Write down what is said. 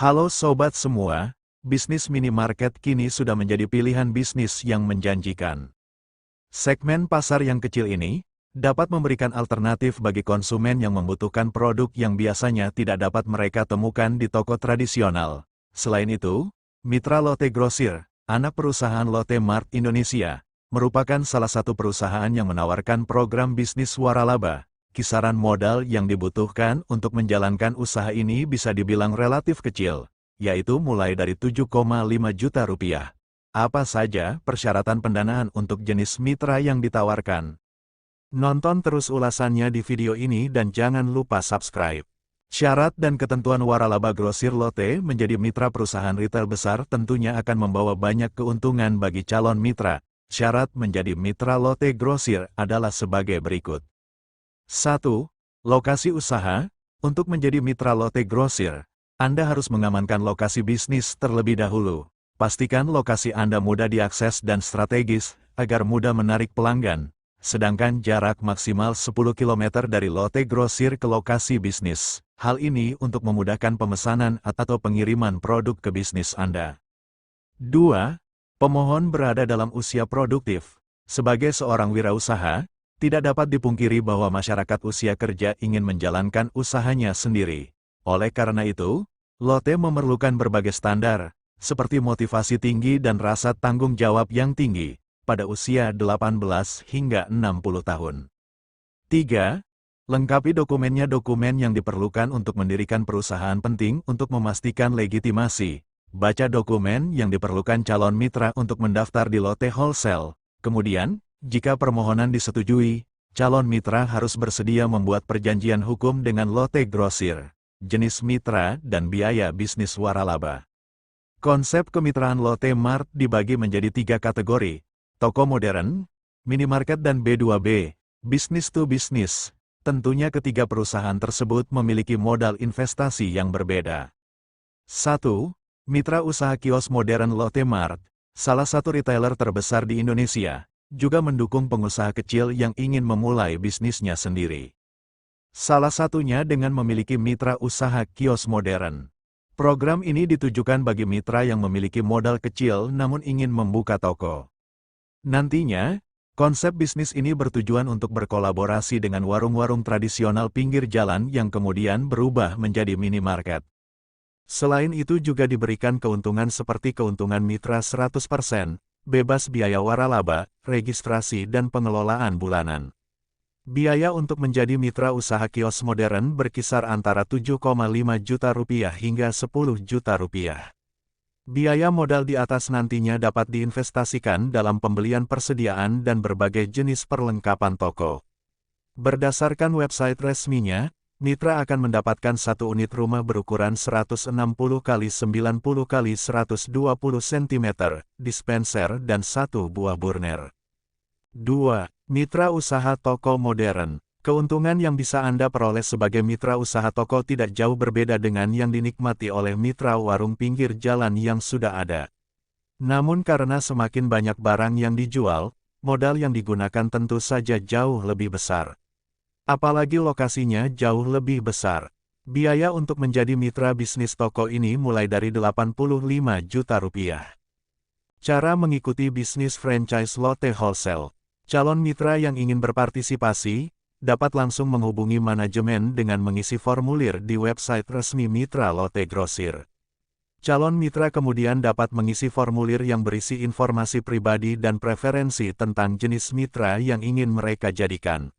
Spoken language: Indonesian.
Halo sobat semua, bisnis minimarket kini sudah menjadi pilihan bisnis yang menjanjikan. Segmen pasar yang kecil ini dapat memberikan alternatif bagi konsumen yang membutuhkan produk yang biasanya tidak dapat mereka temukan di toko tradisional. Selain itu, Mitra Lotte Grosir, anak perusahaan Lotte Mart Indonesia, merupakan salah satu perusahaan yang menawarkan program bisnis waralaba. Kisaran modal yang dibutuhkan untuk menjalankan usaha ini bisa dibilang relatif kecil, yaitu mulai dari 7,5 juta rupiah. Apa saja persyaratan pendanaan untuk jenis mitra yang ditawarkan? Nonton terus ulasannya di video ini dan jangan lupa subscribe. Syarat dan ketentuan waralaba Grosir Lotte menjadi mitra perusahaan retail besar tentunya akan membawa banyak keuntungan bagi calon mitra. Syarat menjadi mitra Lotte Grosir adalah sebagai berikut. 1. Lokasi usaha. Untuk menjadi mitra Lotte Grosir, Anda harus mengamankan lokasi bisnis terlebih dahulu. Pastikan lokasi Anda mudah diakses dan strategis, agar mudah menarik pelanggan. Sedangkan jarak maksimal 10 km dari Lotte Grosir ke lokasi bisnis. Hal ini untuk memudahkan pemesanan atau pengiriman produk ke bisnis Anda. 2. Pemohon berada dalam usia produktif. Sebagai seorang wirausaha, tidak dapat dipungkiri bahwa masyarakat usia kerja ingin menjalankan usahanya sendiri. Oleh karena itu, Lotte memerlukan berbagai standar, seperti motivasi tinggi dan rasa tanggung jawab yang tinggi, pada usia 18 hingga 60 tahun. 3. Lengkapi dokumennya. Dokumen yang diperlukan untuk mendirikan perusahaan penting untuk memastikan legitimasi. Baca dokumen yang diperlukan calon mitra untuk mendaftar di Lotte Wholesale. Kemudian, jika permohonan disetujui, calon mitra harus bersedia membuat perjanjian hukum dengan Lotte Grosir. Jenis mitra dan biaya bisnis waralaba. Konsep kemitraan Lotte Mart dibagi menjadi 3 kategori: toko modern, minimarket dan B2B, business to business. Tentunya ketiga perusahaan tersebut memiliki modal investasi yang berbeda. 1. Mitra usaha kios modern. Lotte Mart, salah satu retailer terbesar di Indonesia, juga mendukung pengusaha kecil yang ingin memulai bisnisnya sendiri. Salah satunya dengan memiliki mitra usaha kios modern. Program ini ditujukan bagi mitra yang memiliki modal kecil namun ingin membuka toko. Nantinya, konsep bisnis ini bertujuan untuk berkolaborasi dengan warung-warung tradisional pinggir jalan yang kemudian berubah menjadi minimarket. Selain itu juga diberikan keuntungan seperti keuntungan mitra 100%, bebas biaya waralaba, registrasi dan pengelolaan bulanan. Biaya untuk menjadi mitra usaha kios modern berkisar antara 7,5 juta rupiah hingga 10 juta rupiah. Biaya modal di atas nantinya dapat diinvestasikan dalam pembelian persediaan dan berbagai jenis perlengkapan toko. Berdasarkan website resminya, mitra akan mendapatkan satu unit rumah berukuran 160 x 90 x 120 cm, dispenser dan satu buah burner. 2. Mitra usaha toko modern. Keuntungan yang bisa Anda peroleh sebagai mitra usaha toko tidak jauh berbeda dengan yang dinikmati oleh mitra warung pinggir jalan yang sudah ada. Namun karena semakin banyak barang yang dijual, modal yang digunakan tentu saja jauh lebih besar. Apalagi lokasinya jauh lebih besar. Biaya untuk menjadi mitra bisnis toko ini mulai dari 85 juta rupiah. Cara mengikuti bisnis franchise Lotte Wholesale. Calon mitra yang ingin berpartisipasi, dapat langsung menghubungi manajemen dengan mengisi formulir di website resmi Mitra Lotte Grosir. Calon mitra kemudian dapat mengisi formulir yang berisi informasi pribadi dan preferensi tentang jenis mitra yang ingin mereka jadikan.